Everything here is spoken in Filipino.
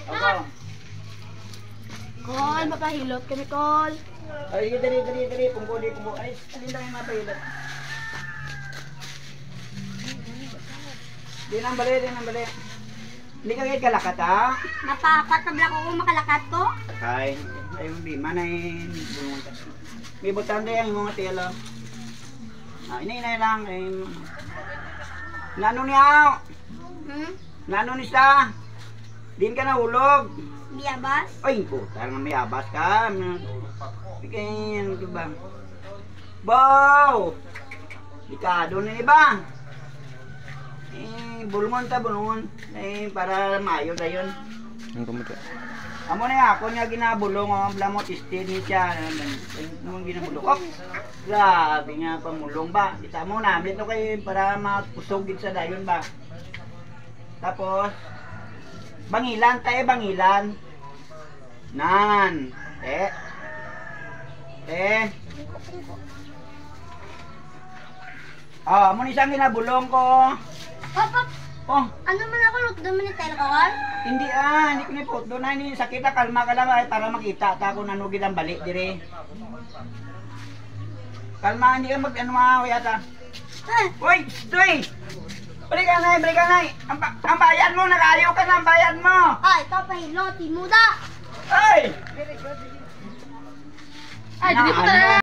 Ako. Kol, mapahilot kami, Kol. Ay, dali. Punggo. Ay, alin lang yung mapahilot. Di nang bali. Hindi ka kahit kalakat, ha? Napapatabla ko kung makalakat ko. Ay, hindi. Manay. May butang na yung mga tela. Inay lang. Nano niya? Nano ni sa? Din ka nahulog. Biyabas? Ay, puta nga may abas ka. Bigyan, ano ba? Bow! Likado na iba. Bulungon. Para mayo na yun. Ang kumita. Amo na ako niya ginabulong, bla mo tistin ni siya. Ano ginabulong? Oh! Grabe nga pamulong ba? Kita mo na, dito kayo para mapusogin sa dayon ba? Tapos, bangilan. Nan. Amo ni siyang ginabulong ko. Papa, Oh, ano man ako look doon man tayo Kol? hindi kinipot doon na hindi sakit kalma ka lang para makita ta kung nanugid ang balik dire. Kalma hindi ka mag-ano yata. Uy, stoy! Balik ka na. Ang bayad mo, nakayaw ka na ang bayad mo. Ay, ikaw pahilot, timuda. Ay! Ay, hindi ko talaga.